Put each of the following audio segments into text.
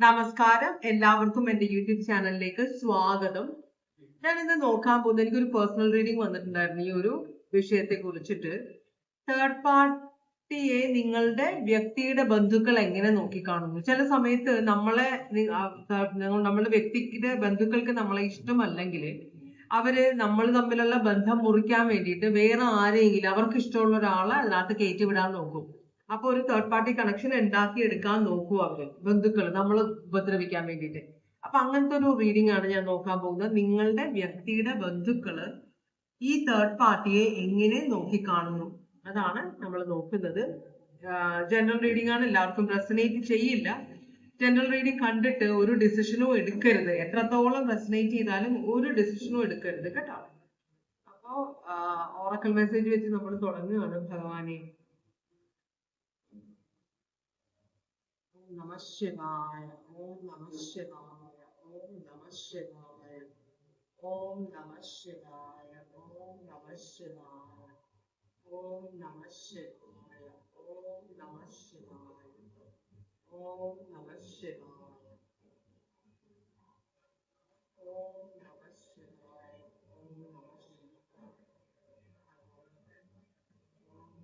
നമസ്കാരം, എല്ലാവർക്കും എൻ്റെ യൂട്യൂബ് ചാനലിലേക്ക് സ്വാഗതം. ഞാൻ ഇന്ന് നോക്കാൻ പോകുന്നത് എനിക്കൊരു പേഴ്സണൽ റീഡിംഗ് വന്നിട്ടുണ്ടായിരുന്നു ഈ ഒരു വിഷയത്തെ കുറിച്ചിട്ട്. തേർഡ് പാർട്ടിയെ നിങ്ങളുടെ വ്യക്തിയുടെ ബന്ധുക്കൾ എങ്ങനെ നോക്കിക്കാണുന്നു. ചില സമയത്ത് നമ്മളുടെ വ്യക്തിയുടെ ബന്ധുക്കൾക്ക് നമ്മളെ ഇഷ്ടമല്ലെങ്കിൽ നമ്മൾ തമ്മിലുള്ള ബന്ധം മുറിക്കാൻ വേണ്ടിയിട്ട് വേറെ ആരെങ്കിലും അവർക്ക് ഇഷ്ടമുള്ള ഒരാളെ അതിനകത്ത് കയറ്റിവിടാൻ നോക്കും. അപ്പൊ ഒരു തേർഡ് പാർട്ടി കണക്ഷൻ ഉണ്ടാക്കി എടുക്കാൻ നോക്കൂ അവര് ബന്ധുക്കൾ നമ്മൾ ഉപദ്രവിക്കാൻ വേണ്ടിയിട്ട്. അപ്പൊ അങ്ങനത്തെ ഒരു റീഡിംഗ് ആണ് ഞാൻ നോക്കാൻ പോകുന്നത്. നിങ്ങളുടെ വ്യക്തിയുടെ ബന്ധുക്കള് ഈ തേർഡ് പാർട്ടിയെ എങ്ങനെ നോക്കിക്കാണുന്നു അതാണ് നമ്മൾ നോക്കുന്നത്. ജനറൽ റീഡിംഗ് ആണ്, എല്ലാവർക്കും റെസനേറ്റ് ചെയ്യില്ല. ജനറൽ റീഡിംഗ് കണ്ടിട്ട് ഒരു ഡിസിഷനും എടുക്കരുത്. എത്രത്തോളം റെസനേറ്റ് ചെയ്താലും ഒരു ഡിസിഷനും എടുക്കരുത് കേട്ടോ. അപ്പോ ഓറക്കൽ മെസ്സേജ് വെച്ച് നമ്മൾ തുടങ്ങുകയാണ്. ഭഗവാനെ നമഃ ശിവായ, ഓം നമഃ ശിവായ, ഓം നമഃ ശിവായ, ഓം നമഃ ശിവായ, ഓം നമഃ ശിവായ, ഓം നമഃ ശിവായ, ഓം നമഃ ശിവായ, ഓം നമഃ ശിവായ, ഓം നമഃ ശിവായ, ഓം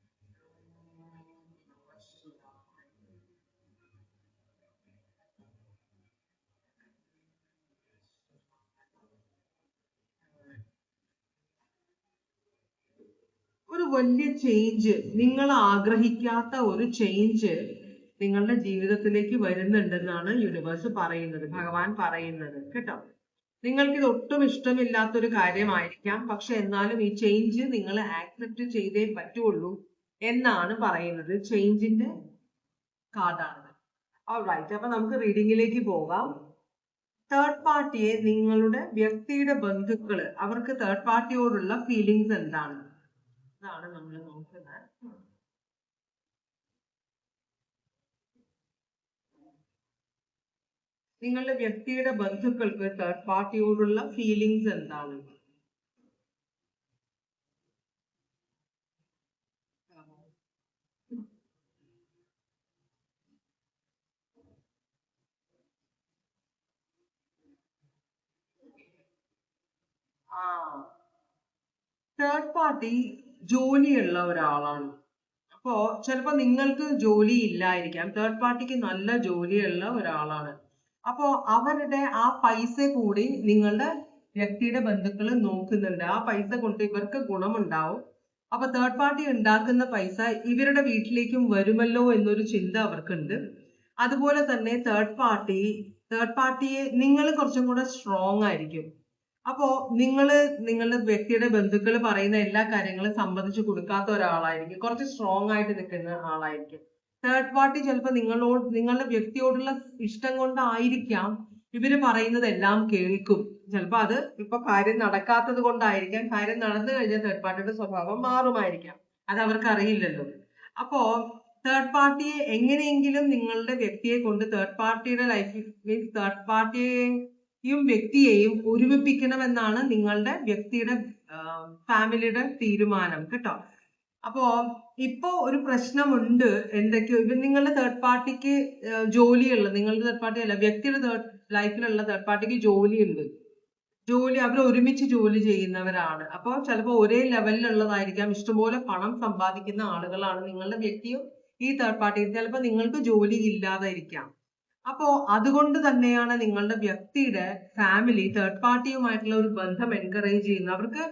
നമഃ ശിവായ. ഒരു വലിയ ചേഞ്ച്, നിങ്ങൾ ആഗ്രഹിക്കാത്ത ഒരു ചേഞ്ച് നിങ്ങളുടെ ജീവിതത്തിലേക്ക് വരുന്നുണ്ടെന്നാണ് യൂണിവേഴ്സ് പറയുന്നത്, ഭഗവാൻ പറയുന്നത് കേട്ടോ. നിങ്ങൾക്ക് ഇത് ഒട്ടും ഇഷ്ടമില്ലാത്തൊരു കാര്യമായിരിക്കാം, പക്ഷെ എന്നാലും ഈ ചേഞ്ച് നിങ്ങൾ ആക്സെപ്റ്റ് ചെയ്തേ പറ്റുള്ളൂ എന്നാണ് പറയുന്നത്. ചേഞ്ചിന്റെ കാർഡാണ്. ഓൾറൈറ്റ്, അപ്പൊ നമുക്ക് റീഡിങ്ങിലേക്ക് പോകാം. തേർഡ് പാർട്ടിയെ നിങ്ങളുടെ വ്യക്തിയുടെ ബന്ധുക്കള് അവർക്ക് തേർഡ് പാർട്ടിയോടുള്ള ഫീലിങ്സ് എന്താണ് അതാണ് നമ്മൾ നോക്കുന്നത്. നിങ്ങളുടെ വ്യക്തിയുടെ ബന്ധുക്കൾക്ക് തേർഡ് പാർട്ടിയോടുള്ള ഫീലിങ്സ് എന്താണ്? തേർഡ് പാർട്ടി ജോലിയുള്ള ഒരാളാണ്. അപ്പോ ചിലപ്പോ നിങ്ങൾക്ക് ജോലി ഇല്ലായിരിക്കാം, തേർഡ് പാർട്ടിക്ക് നല്ല ജോലിയുള്ള ഒരാളാണ്. അപ്പോ അവരുടെ ആ പൈസ കൂടി നിങ്ങളുടെ വ്യക്തിയുടെ ബന്ധുക്കൾ നോക്കുന്നുണ്ട്. ആ പൈസ കൊണ്ട് ഇവർക്ക് ഗുണമുണ്ടാവും. അപ്പൊ തേർഡ് പാർട്ടി ഉണ്ടാക്കുന്ന പൈസ ഇവരുടെ വീട്ടിലേക്കും വരുമല്ലോ എന്നൊരു ചിന്ത അവർക്കുണ്ട്. അതുപോലെ തന്നെ തേർഡ് പാർട്ടിയെ നിങ്ങൾ കുറച്ചും കൂടെ സ്ട്രോങ് ആയിരിക്കും. അപ്പോ നിങ്ങളുടെ വ്യക്തിയുടെ ബന്ധുക്കൾ പറയുന്ന എല്ലാ കാര്യങ്ങളും സമ്മതിച്ചു കൊടുക്കാത്ത ഒരാളായിരിക്കും, കുറച്ച് സ്ട്രോങ് ആയിട്ട് നിൽക്കുന്ന ആളായിരിക്കും. തേർഡ് പാർട്ടി ചിലപ്പോൾ നിങ്ങളുടെ വ്യക്തിയോടുള്ള ഇഷ്ടം കൊണ്ടായിരിക്കാം ഇവര് പറയുന്നതെല്ലാം കേൾക്കും. ചിലപ്പോൾ അത് ഇപ്പൊ കാര്യം നടക്കാത്തത് കൊണ്ടായിരിക്കാം, കാര്യം നടന്നു കഴിഞ്ഞാൽ തേർഡ് പാർട്ടിയുടെ സ്വഭാവം മാറുമായിരിക്കാം, അത് അവർക്ക് അറിയില്ലല്ലോ. അപ്പോ തേർഡ് പാർട്ടിയെ എങ്ങനെയെങ്കിലും നിങ്ങളുടെ വ്യക്തിയെ കൊണ്ട് തേർഡ് പാർട്ടിയുടെ ലൈഫിൽ മീൻസ് തേർഡ് പാർട്ടിയെയും വ്യക്തിയെയും ഒരുമിപ്പിക്കണമെന്നാണ് നിങ്ങളുടെ വ്യക്തിയുടെ ഫാമിലിയുടെ തീരുമാനം കേട്ടോ. അപ്പോ ഇപ്പോ ഒരു പ്രശ്നമുണ്ട്. എന്തൊക്കെയോ ഇപ്പൊ നിങ്ങളുടെ തേർഡ് പാർട്ടിക്ക് ജോലിയുള്ള, നിങ്ങളുടെ തേർഡ് പാർട്ടി അല്ല, വ്യക്തിയുടെ ലൈഫിലുള്ള തേർഡ് പാർട്ടിക്ക് ജോലിയുണ്ട്. അവർ ഒരുമിച്ച് ജോലി ചെയ്യുന്നവരാണ്. അപ്പൊ ചിലപ്പോൾ ഒരേ ലെവലിലുള്ളതായിരിക്കാം, ഇഷ്ടംപോലെ പണം സമ്പാദിക്കുന്ന ആളുകളാണ് നിങ്ങളുടെ വ്യക്തിയും ഈ തേർഡ് പാർട്ടിയും. ചിലപ്പോൾ നിങ്ങൾക്ക് ജോലി ഇല്ലാതായിരിക്കാം. അപ്പോ അതുകൊണ്ട് തന്നെയാണ് നിങ്ങളുടെ വ്യക്തിയുടെ ഫാമിലി തേർഡ് പാർട്ടിയുമായിട്ടുള്ള ഒരു ബന്ധം എൻകറേജ് ചെയ്യുന്നത്. അവർക്ക്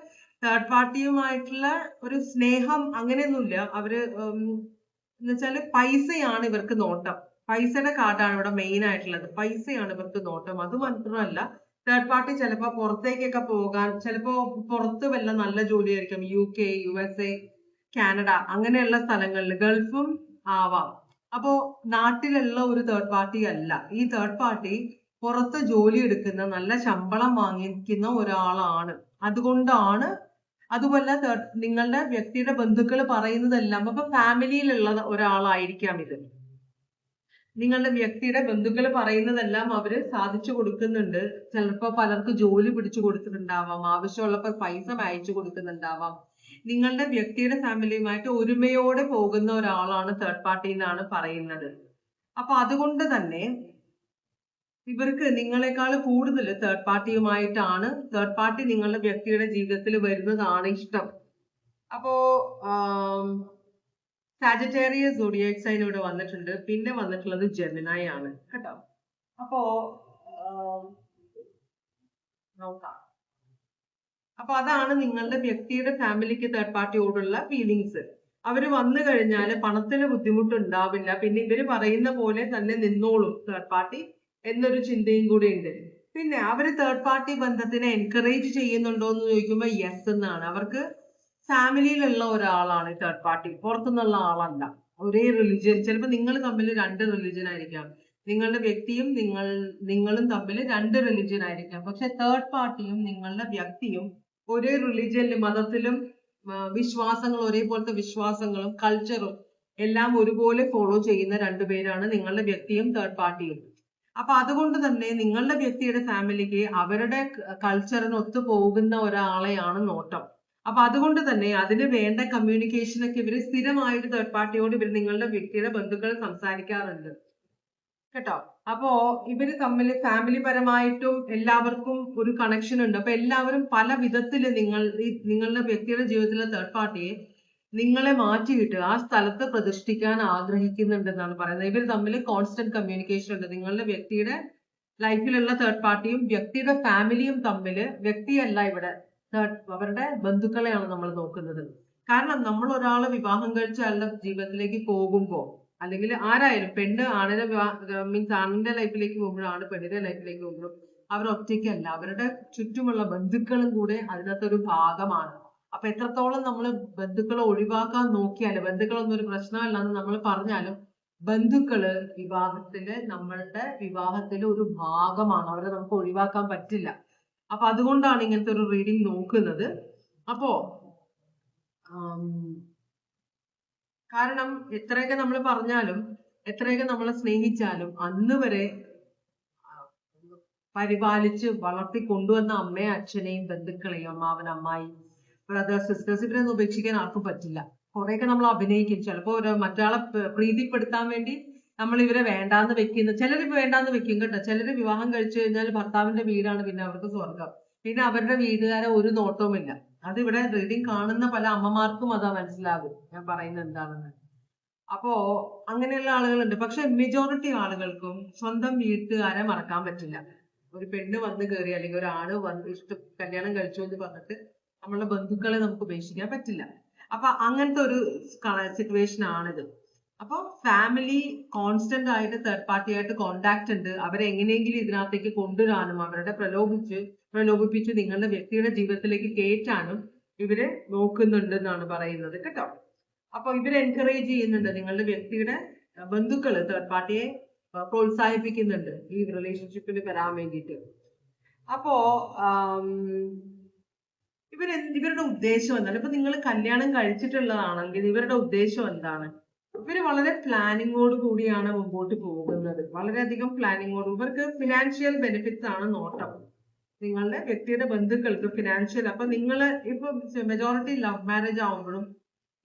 തേർഡ് പാർട്ടിയുമായിട്ടുള്ള ഒരു സ്നേഹം അങ്ങനെയൊന്നുമില്ല. അവര് എന്നുവെച്ചാല് പൈസയാണ് ഇവർക്ക് നോട്ടം. പൈസയുടെ കാർഡാണ് ഇവിടെ മെയിൻ ആയിട്ടുള്ളത്. പൈസയാണ് ഇവർക്ക് നോട്ടം. അത് മാത്രമല്ല, തേർഡ് പാർട്ടി ചിലപ്പോ പുറത്തേക്കൊക്കെ പോകാൻ, ചിലപ്പോ പുറത്ത് വല്ല നല്ല ജോലിയായിരിക്കും, UK, USA, കാനഡ അങ്ങനെയുള്ള സ്ഥലങ്ങളിൽ, ഗൾഫും ആവാം. അപ്പോ നാട്ടിലുള്ള ഒരു തേർഡ് പാർട്ടി അല്ല. ഈ തേർഡ് പാർട്ടി പുറത്ത് ജോലി എടുക്കുന്ന നല്ല ശമ്പളം വാങ്ങിക്കുന്ന ഒരാളാണ്. അതുകൊണ്ടാണ്, അതുപോലെ നിങ്ങളുടെ വ്യക്തിയുടെ ബന്ധുക്കൾ പറയുന്നതെല്ലാം അപ്പൊ ഫാമിലിയിലുള്ള ഒരാളായിരിക്കാം ഇത്. നിങ്ങളുടെ വ്യക്തിയുടെ ബന്ധുക്കൾ പറയുന്നതെല്ലാം അവര് സാധിച്ചു കൊടുക്കുന്നുണ്ട്. ചിലപ്പോ പലർക്ക് ജോലി പിടിച്ചു കൊടുത്തിട്ടുണ്ടാവാം, ആവശ്യമുള്ളപ്പോൾ പൈസ അയച്ചു കൊടുക്കുന്നുണ്ടാവാം. നിങ്ങളുടെ വ്യക്തിയുടെ ഫാമിലിയുമായിട്ട് ഒരുമയോടെ പോകുന്ന ഒരാളാണ് തേർഡ് പാർട്ടി എന്നാണ് പറയുന്നത്. അപ്പൊ അതുകൊണ്ട് തന്നെ ഇവർക്ക് നിങ്ങളെക്കാൾ കൂടുതൽ തേർഡ് പാർട്ടി നിങ്ങളുടെ വ്യക്തിയുടെ ജീവിതത്തിൽ വരുന്നതാണ് ഇഷ്ടം. അപ്പോ സാജിറ്റേറിയസ് സോഡിയാക് സൈൻ ഇവിടെ വന്നിട്ടുണ്ട്. പിന്നെ വന്നിട്ടുള്ളത് ജെമിനായി ആണ് കേട്ടോ. അപ്പോ നോക്കാം. അപ്പൊ അതാണ് നിങ്ങളുടെ വ്യക്തിയുടെ ഫാമിലിക്ക് തേർഡ് പാർട്ടിയോടുള്ള ഫീലിങ്സ്. അവര് വന്നു കഴിഞ്ഞാല് പണത്തിന് ബുദ്ധിമുട്ടുണ്ടാവില്ല, പിന്നെ ഇവര് പറയുന്ന പോലെ തന്നെ നിന്നോളും തേർഡ് പാർട്ടി എന്നൊരു ചിന്തയും കൂടി ഉണ്ട്. പിന്നെ അവര് തേർഡ് പാർട്ടി ബന്ധത്തിനെ എൻകറേജ് ചെയ്യുന്നുണ്ടോ എന്ന് ചോദിക്കുമ്പോൾ യെസ് എന്നാണ്. അവർക്ക് ഫാമിലിയിലുള്ള ഒരാളാണ് തേർഡ് പാർട്ടി, പുറത്തുനിന്നുള്ള ആളല്ല. ഒരേ റിലിജിയൻ, ചിലപ്പോൾ നിങ്ങൾ തമ്മിൽ 2 റിലിജിയൻ ആയിരിക്കാം, നിങ്ങളുടെ വ്യക്തിയും നിങ്ങളും തമ്മിൽ 2 റിലിജിയൻ ആയിരിക്കാം. പക്ഷെ തേർഡ് പാർട്ടിയും നിങ്ങളുടെ വ്യക്തിയും ഒരേ റിലിജിയനിലും മതത്തിലും ഒരേപോലത്തെ വിശ്വാസങ്ങളും കൾച്ചറും എല്ലാം ഒരുപോലെ ഫോളോ ചെയ്യുന്ന 2 പേരാണ് നിങ്ങളുടെ വ്യക്തിയും തേർഡ് പാർട്ടിയും. അപ്പൊ അതുകൊണ്ട് തന്നെ നിങ്ങളുടെ വ്യക്തിയുടെ ഫാമിലിക്ക് അവരുടെ കൾച്ചറിന് ഒത്തു പോകുന്ന ഒരാളെയാണ് നോട്ടം. അപ്പൊ അതുകൊണ്ട് തന്നെ അതിന് വേണ്ട കമ്മ്യൂണിക്കേഷൻ ഒക്കെ ഇവര് സ്ഥിരമായിട്ട് തേർഡ് പാർട്ടിയോട് നിങ്ങളുടെ വ്യക്തിയുടെ ബന്ധുക്കൾ സംസാരിക്കാറുണ്ട് കേട്ടോ. അപ്പോ ഇവര് തമ്മിൽ ഫാമിലി പരമായിട്ടും എല്ലാവർക്കും ഒരു കണക്ഷൻ ഉണ്ട്. അപ്പൊ എല്ലാവരും പല വിധത്തില് നിങ്ങളുടെ വ്യക്തിയുടെ ജീവിതത്തിലെ തേർഡ് പാർട്ടിയെ നിങ്ങളെ മാറ്റിയിട്ട് ആ സ്ഥലത്ത് പ്രതിഷ്ഠിക്കാൻ ആഗ്രഹിക്കുന്നുണ്ടെന്നാണ് പറയുന്നത്. ഇവർ തമ്മിൽ കോൺസ്റ്റന്റ് കമ്മ്യൂണിക്കേഷൻ ഉണ്ട്. നിങ്ങളുടെ വ്യക്തിയുടെ ലൈഫിലുള്ള തേർഡ് പാർട്ടിയും വ്യക്തിയുടെ ഫാമിലിയും തമ്മിൽ, വ്യക്തിയല്ല ഇവിടെ, അവരുടെ ബന്ധുക്കളെയാണ് നമ്മൾ നോക്കുന്നത്. കാരണം നമ്മൾ ഒരാളെ വിവാഹം കഴിച്ച ആളുടെ ജീവിതത്തിലേക്ക് പോകുമ്പോൾ, അല്ലെങ്കിൽ ആരായാലും പെണ്ണ് ആണിന്റെ മീൻസ് ആണിന്റെ ലൈഫിലേക്ക് പോകുമ്പോഴും ആണ് പെണ്ണിന്റെ ലൈഫിലേക്ക് പോകുമ്പോഴും അവർ ഒറ്റയ്ക്കല്ല, അവരുടെ ചുറ്റുമുള്ള ബന്ധുക്കളും കൂടെ അതിനകത്തൊരു ഭാഗമാണ്. അപ്പൊ എത്രത്തോളം നമ്മൾ ബന്ധുക്കളെ ഒഴിവാക്കാൻ നോക്കിയാലും, ബന്ധുക്കളൊന്നും ഒരു പ്രശ്നമല്ല എന്ന് നമ്മൾ പറഞ്ഞാലും, ബന്ധുക്കള് നമ്മളുടെ വിവാഹത്തിലെ ഒരു ഭാഗമാണ്. അവരെ നമുക്ക് ഒഴിവാക്കാൻ പറ്റില്ല. അപ്പൊ അതുകൊണ്ടാണ് ഇങ്ങനത്തെ ഒരു റീഡിംഗ് നോക്കുന്നത്. അപ്പോ കാരണം എത്രയൊക്കെ നമ്മൾ പറഞ്ഞാലും, എത്രയൊക്കെ നമ്മളെ സ്നേഹിച്ചാലും, അന്ന് വരെ പരിപാലിച്ച് വളർത്തി കൊണ്ടുവന്ന അമ്മയും അച്ഛനെയും ബന്ധുക്കളെയും, അമ്മാവൻ അമ്മായി, ബ്രദേഴ്സ് സിസ്റ്റേഴ്സ്, ഇവരൊന്നും ഉപേക്ഷിക്കാൻ ആർക്കും പറ്റില്ല. കുറെയൊക്കെ നമ്മൾ അഭിനയിക്കും. ചിലപ്പോ മറ്റാളെ പ്രീതിപ്പെടുത്താൻ വേണ്ടി നമ്മൾ ഇവരെ വേണ്ടാന്ന് വെക്കുന്ന, ചിലര് വേണ്ടാന്ന് വെക്കും കേട്ടോ. ചിലര് വിവാഹം കഴിച്ചു കഴിഞ്ഞാൽ ഭർത്താവിന്റെ വീടാണ് പിന്നെ അവർക്ക് സ്വർഗം, പിന്നെ അവരുടെ വീട്ടുകാരെ ഒരു നോട്ടവുമില്ല. അതിവിടെ റീഡിങ് കാണുന്ന പല അമ്മമാർക്കും അതാ മനസ്സിലാകും ഞാൻ പറയുന്നത് എന്താണെന്ന്. അപ്പോ അങ്ങനെയുള്ള ആളുകളുണ്ട്. പക്ഷെ മെജോറിറ്റി ആളുകൾക്കും സ്വന്തം വീട്ടുകാരെ മറക്കാൻ പറ്റില്ല. ഒരു പെണ്ണ് വന്ന് കയറി അല്ലെങ്കിൽ ഒരാണ് വന്ന് കല്യാണം കഴിച്ചു എന്ന് പറഞ്ഞിട്ട് നമ്മളുടെ ബന്ധുക്കളെ നമുക്ക് ഉപേക്ഷിക്കാൻ പറ്റില്ല. അപ്പൊ അങ്ങനത്തെ ഒരു സിറ്റുവേഷൻ ആണിത്. അപ്പൊ ഫാമിലി കോൺസ്റ്റന്റ് ആയിട്ട് തേർഡ് പാർട്ടി ആയിട്ട് കോണ്ടാക്ട് ഉണ്ട്. അവരെ എങ്ങനെയെങ്കിലും ഇതിനകത്തേക്ക് കൊണ്ടുവരാനും അവരുടെ പ്രലോഭിപ്പിച്ച് നിങ്ങളുടെ വ്യക്തിയുടെ ജീവിതത്തിലേക്ക് കയറ്റാനും ഇവര് നോക്കുന്നുണ്ട് എന്നാണ് പറയുന്നത് കേട്ടോ. അപ്പൊ ഇവര് എൻകറേജ് ചെയ്യുന്നുണ്ട്, നിങ്ങളുടെ വ്യക്തിയുടെ ബന്ധുക്കള് തേർഡ് പാർട്ടിയെ പ്രോത്സാഹിപ്പിക്കുന്നുണ്ട് ഈ റിലേഷൻഷിപ്പിൽ വരാൻ വേണ്ടിയിട്ട്. അപ്പോ ഇവരുടെ ഉദ്ദേശം എന്താണ്? ഇപ്പൊ നിങ്ങൾ കല്യാണം കഴിച്ചിട്ടുള്ളതാണെങ്കിൽ ഇവരുടെ ഉദ്ദേശം എന്താണ്? ഇവര് വളരെ പ്ലാനിങ്ങോട് കൂടിയാണ് മുമ്പോട്ട് പോകുന്നത്, വളരെയധികം പ്ലാനിങ്ങോട്. ഇവർക്ക് ഫിനാൻഷ്യൽ ബെനിഫിറ്റ്സ് ആണ് നോട്ടം. നിങ്ങളുടെ വ്യക്തിയുടെ ബന്ധുക്കൾക്ക് ഫിനാൻഷ്യൽ. അപ്പൊ നിങ്ങള് ഇപ്പൊ മെജോറിറ്റി ലവ് മാരേജ് ആവുമ്പോഴും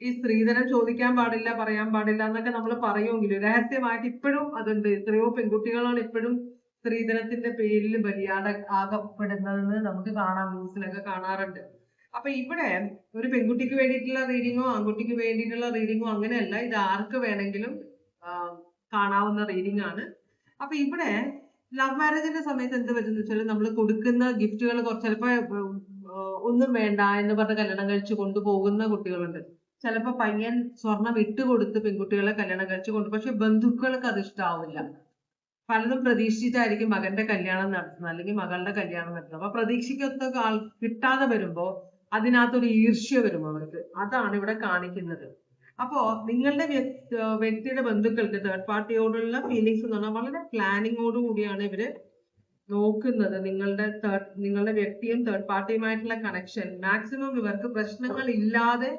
ഈ സ്ത്രീധനം ചോദിക്കാൻ പാടില്ല, പറയാൻ പാടില്ല എന്നൊക്കെ നമ്മൾ പറയുമെങ്കിലും രഹസ്യമായിട്ട് ഇപ്പോഴും അതുണ്ട്. എത്രയോ പെൺകുട്ടികളാണ് ഇപ്പോഴും സ്ത്രീധനത്തിന്റെ പേരിൽ ആകപ്പെടുന്നതെന്ന് നമുക്ക് കാണാം, ന്യൂസിലൊക്കെ കാണാറുണ്ട്. അപ്പൊ ഇവിടെ ഒരു പെൺകുട്ടിക്ക് വേണ്ടിയിട്ടുള്ള റീഡിങ്ങോ ആൺകുട്ടിക്ക് വേണ്ടിയിട്ടുള്ള റീഡിങ്ങോ അങ്ങനെയല്ല, ഇത് ആർക്ക് വേണമെങ്കിലും കാണാവുന്ന റീഡിംഗ് ആണ്. അപ്പൊ ഇവിടെ ലവ് മാരേജിന്റെ സമയത്ത് എന്ത് പറ്റുന്ന വെച്ചാൽ നമ്മൾ കൊടുക്കുന്ന ഗിഫ്റ്റുകൾ ചിലപ്പോ ഒന്നും വേണ്ട എന്ന് പറഞ്ഞ് കല്യാണം കഴിച്ചു കൊണ്ടുപോകുന്ന കുട്ടികളുണ്ട്. ചിലപ്പോ പയ്യൻ സ്വർണം ഇട്ടുകൊടുത്ത് പെൺകുട്ടികളെ കല്യാണം കഴിച്ചു കൊണ്ട്, പക്ഷെ ബന്ധുക്കൾക്ക് അത് ഇഷ്ടാവില്ല. പലതും പ്രതീക്ഷിച്ചായിരിക്കും മകന്റെ കല്യാണം നടത്തുന്നത് അല്ലെങ്കിൽ മകളുടെ കല്യാണം നടത്തുന്നത്. അപ്പൊ പ്രതീക്ഷിക്കാത്ത കിട്ടാതെ വരുമ്പോ അതിനകത്തൊരു ഈർഷ്യ വരും അവർക്ക്. അതാണ് ഇവിടെ കാണിക്കുന്നത്. അപ്പോ നിങ്ങളുടെ വ്യക്തിയുടെ ബന്ധുക്കൾക്ക് തേർഡ് പാർട്ടിയോടുള്ള ഫീലിങ്സ് എന്ന് പറഞ്ഞാൽ വളരെ പ്ലാനിങ്ങോട് കൂടിയാണ് ഇവര് നോക്കുന്നത്. നിങ്ങളുടെ വ്യക്തിയും തേർഡ് പാർട്ടിയുമായിട്ടുള്ള കണക്ഷൻ മാക്സിമം ഇവർക്ക് പ്രശ്നങ്ങൾ ഇല്ലാതെ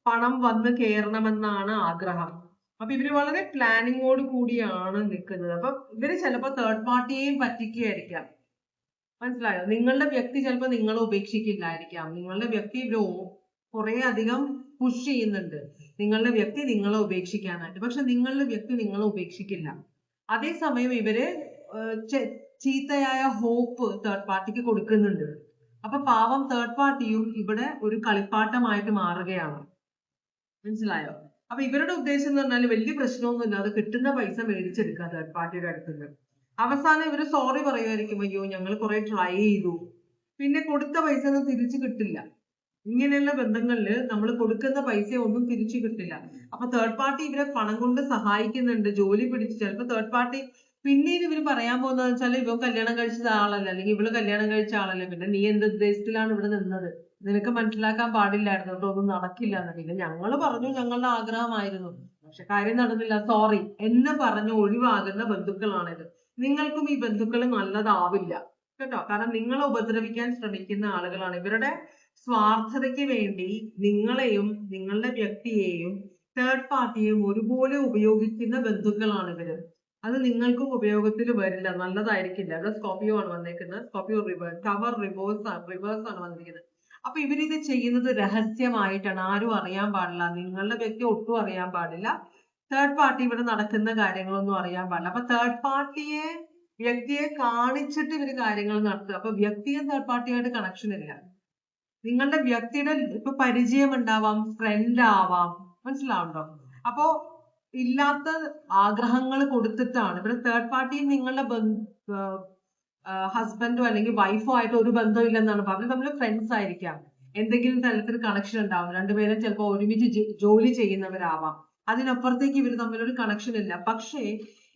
പണം വന്ന് കയറണമെന്നാണ് ആഗ്രഹം. അപ്പൊ ഇവര് വളരെ പ്ലാനിങ്ങോട് കൂടിയാണ് നിൽക്കുന്നത്. അപ്പൊ ഇവര് ചിലപ്പോ തേർഡ് പാർട്ടിയെയും പറ്റിക്കുകയായിരിക്കാം. മനസ്സിലായോ? നിങ്ങളുടെ വ്യക്തി ചിലപ്പോൾ നിങ്ങളെ ഉപേക്ഷിക്കില്ലായിരിക്കാം. നിങ്ങളുടെ വ്യക്തി ഇവര് കുറെ അധികം പുഷ് ചെയ്യുന്നുണ്ട് നിങ്ങളുടെ വ്യക്തി നിങ്ങളെ ഉപേക്ഷിക്കാനായിട്ട്. പക്ഷെ നിങ്ങളുടെ വ്യക്തി നിങ്ങളെ ഉപേക്ഷിക്കില്ല. അതേസമയം ഇവര് ചീത്തയായ ഹോപ്പ് തേർഡ് പാർട്ടിക്ക് കൊടുക്കുന്നുണ്ട്. അപ്പൊ പാവം തേർഡ് പാർട്ടിയും ഇവിടെ ഒരു കളിപ്പാട്ടമായിട്ട് മാറുകയാണ്. മനസ്സിലായോ? അപ്പൊ ഇവരുടെ ഉദ്ദേശം എന്ന് പറഞ്ഞാൽ വലിയ പ്രശ്നമൊന്നുമില്ല, അത് കിട്ടുന്ന പൈസ മേടിച്ചെടുക്കുക തേർഡ് പാർട്ടിയുടെ അടുത്തുനിന്ന്. അവസാനം ഇവര് സോറി പറയുമായിരിക്കും, അയ്യോ ഞങ്ങൾ കുറെ ട്രൈ ചെയ്തു, പിന്നെ കൊടുത്ത പൈസ ഒന്നും തിരിച്ചു കിട്ടില്ല. ഇങ്ങനെയുള്ള ബന്ധങ്ങളില് നമ്മൾ കൊടുക്കുന്ന പൈസ ഒന്നും തിരിച്ചു കിട്ടില്ല. അപ്പൊ തേർഡ് പാർട്ടി ഇവരെ പണം കൊണ്ട് സഹായിക്കുന്നുണ്ട്, ജോലി പിടിച്ച്. ചിലപ്പോ തേർഡ് പാർട്ടി പിന്നീട് ഇവര് പറയാൻ പോകുന്നത് വെച്ചാൽ ഇവ കല്യാണം കഴിച്ച ആളല്ല, അല്ലെങ്കിൽ ഇവള് കല്യാണം കഴിച്ച ആളല്ല, പിന്നെ നീ എന്ത് ഉദ്ദേശത്തിലാണ് ഇവിടെ നിന്നത്, നിനക്ക് മനസ്സിലാക്കാൻ പാടില്ലായിരുന്നു, അതൊന്നും നടക്കില്ല എന്നുണ്ടെങ്കിൽ ഞങ്ങൾ പറഞ്ഞു ഞങ്ങളുടെ ആഗ്രഹമായിരുന്നു, പക്ഷെ കാര്യം നടന്നില്ല, സോറി എന്ന് പറഞ്ഞു ഒഴിവാകുന്ന ബന്ധുക്കളാണിത്. നിങ്ങൾക്കും ഈ ബന്ധുക്കൾ നല്ലതാവില്ല കേട്ടോ. കാരണം നിങ്ങളെ ഉപദ്രവിക്കാൻ ശ്രമിക്കുന്ന ആളുകളാണ്. ഇവരുടെ സ്വാർത്ഥതയ്ക്ക് വേണ്ടി നിങ്ങളെയും നിങ്ങളുടെ വ്യക്തിയെയും തേർഡ് പാർട്ടിയെയും ഒരുപോലെ ഉപയോഗിക്കുന്ന ബന്ധുക്കളാണ് ഇവര്. അത് നിങ്ങൾക്കും ഉപയോഗത്തിൽ വരില്ല, നല്ലതായിരിക്കില്ല. അത് സ്കോർപിയോ ആണ് വന്നേക്കുന്നത്. സ്കോർപിയോ ടവർ റിവേഴ്സ് ആണ് വന്നിരിക്കുന്നത്. അപ്പൊ ഇവരിത് ചെയ്യുന്നത് രഹസ്യമായിട്ടാണ്, ആരും അറിയാൻ പാടില്ല. നിങ്ങളുടെ വ്യക്തി ഒട്ടും അറിയാൻ പാടില്ല, തേർഡ് പാർട്ടി ഇവിടെ നടക്കുന്ന കാര്യങ്ങളൊന്നും അറിയാൻ പാടില്ല. അപ്പൊ തേർഡ് പാർട്ടിയെ വ്യക്തിയെ കാണിച്ചിട്ട് ഇവര് കാര്യങ്ങൾ നടത്തുക. അപ്പൊ വ്യക്തിയും തേർഡ് പാർട്ടിയായിട്ട് കണക്ഷൻ ഇല്ല. നിങ്ങളുടെ വ്യക്തിയുടെ ഇപ്പൊ പരിചയം ഉണ്ടാവാം, ഫ്രണ്ട് ആവാം, മനസ്സിലാവുണ്ടോ? അപ്പോ ഇല്ലാത്ത ആഗ്രഹങ്ങൾ കൊടുത്തിട്ടാണ് ഇവിടെ തേർഡ് പാർട്ടിയും നിങ്ങളുടെ ഹസ്ബൻഡോ അല്ലെങ്കിൽ വൈഫോ ആയിട്ട് ഒരു ബന്ധവും ഇല്ലെന്നാണ് പറഞ്ഞത്. നമ്മൾ ഫ്രണ്ട്സ് ആയിരിക്കാം, എന്തെങ്കിലും തരത്തിൽ കണക്ഷൻ ഉണ്ടാവും, രണ്ടുപേരും ചിലപ്പോൾ ഒരുമിച്ച് ജോലി ചെയ്യുന്നവരാവാം, അതിനപ്പുറത്തേക്ക് ഇവർ തമ്മിലൊരു കണക്ഷൻ ഇല്ല. പക്ഷേ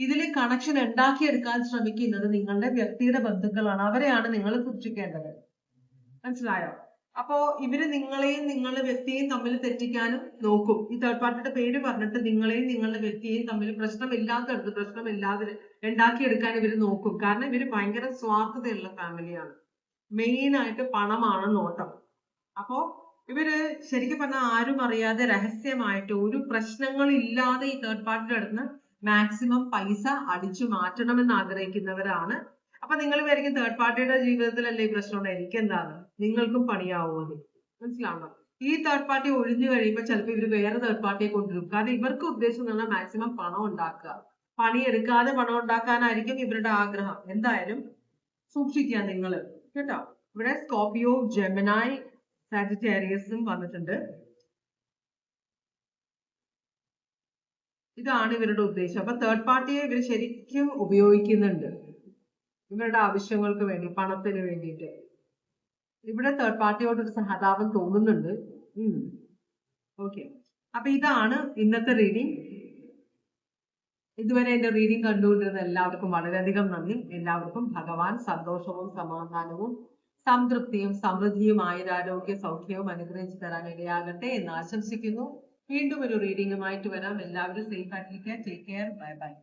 ഇതിൽ കണക്ഷൻ ഉണ്ടാക്കിയെടുക്കാൻ ശ്രമിക്കുന്നത് നിങ്ങളുടെ വ്യക്തിയുടെ ബന്ധുക്കളാണ്. അവരെയാണ് നിങ്ങൾ സൂക്ഷിക്കേണ്ടത്. മനസ്സിലായോ? അപ്പോ ഇവര് നിങ്ങളെയും നിങ്ങളുടെ വ്യക്തിയെയും തമ്മിൽ തെറ്റിക്കാനും നോക്കും. ഈ തേർഡ് പാർട്ടിയുടെ പേര് പറഞ്ഞിട്ട് നിങ്ങളെയും നിങ്ങളുടെ വ്യക്തിയെയും തമ്മിൽ പ്രശ്നമില്ലാത്തടുത്ത് പ്രശ്നമില്ലാതെ ഉണ്ടാക്കിയെടുക്കാൻ ഇവര് നോക്കും. കാരണം ഇവര് ഭയങ്കര സ്വാർത്ഥതയുള്ള ഫാമിലിയാണ്. മെയിൻ ആയിട്ട് പണമാണ് നോട്ടം. അപ്പോ ഇവര് ശരിക്കും പറഞ്ഞാൽ ആരും അറിയാതെ രഹസ്യമായിട്ട് ഒരു പ്രശ്നങ്ങൾ ഇല്ലാതെ ഈ തേർഡ് പാർട്ടിയുടെ അടുത്ത് മാക്സിമം പൈസ അടിച്ചു മാറ്റണമെന്ന് ആഗ്രഹിക്കുന്നവരാണ്. അപ്പൊ നിങ്ങൾ വിചാരിക്കും തേർഡ് പാർട്ടിയുടെ ജീവിതത്തിലല്ലേ ഈ പ്രശ്നം, എനിക്ക് എന്താണ്, നിങ്ങൾക്കും പണിയാവും അത്. മനസ്സിലാണോ? ഈ തേർഡ് പാർട്ടി ഒഴിഞ്ഞു കഴിയുമ്പോൾ ചിലപ്പോൾ ഇവര് വേറെ തേർഡ് പാർട്ടിയെ കൊണ്ടുവരും. കാരണം ഇവർക്ക് ഉദ്ദേശം എന്ന് പറഞ്ഞാൽ മാക്സിമം പണം ഉണ്ടാക്കുക, പണിയെടുക്കാതെ പണം ഉണ്ടാക്കാനായിരിക്കും ഇവരുടെ ആഗ്രഹം. എന്തായാലും സൂക്ഷിക്കുക നിങ്ങൾ കേട്ടോ. ഇവിടെ സ്കോർപിയോ, ജെമിനായി, സാജിറ്റേറിയസും വന്നിട്ടുണ്ട്. ഇതാണ് ഇവരുടെ ഉദ്ദേശം. അപ്പൊ തേർഡ് പാർട്ടിയെ ഇവർ ശരിക്കും ഉപയോഗിക്കുന്നുണ്ട് ഇവരുടെ ആവശ്യങ്ങൾക്ക് വേണ്ടി, പണത്തിന് വേണ്ടിയിട്ട്. ഇവിടെ തേർഡ് പാർട്ടിയോട് ഒരു സഹതാപം തോന്നുന്നുണ്ട്. ഓക്കെ, അപ്പൊ ഇതാണ് ഇന്നത്തെ റീഡിംഗ്. ഇതുവരെ എന്റെ റീഡിംഗ് കണ്ടുകൊണ്ടിരുന്ന എല്ലാവർക്കും വളരെയധികം നന്ദി. എല്ലാവർക്കും ഭഗവാൻ സന്തോഷവും സമാധാനവും സംതൃപ്തിയും സമൃദ്ധിയും ആയുരാരോഗ്യ സൗഖ്യവും അനുഗ്രഹിച്ചു തരാൻ ഇടയാകട്ടെ എന്ന് ആശംസിക്കുന്നു. വീണ്ടും ഒരു റീഡിംഗുമായിട്ട് വരാം. എല്ലാവരും സേഫ് ആയിട്ടിരിക്കുക. Take care. Bye bye.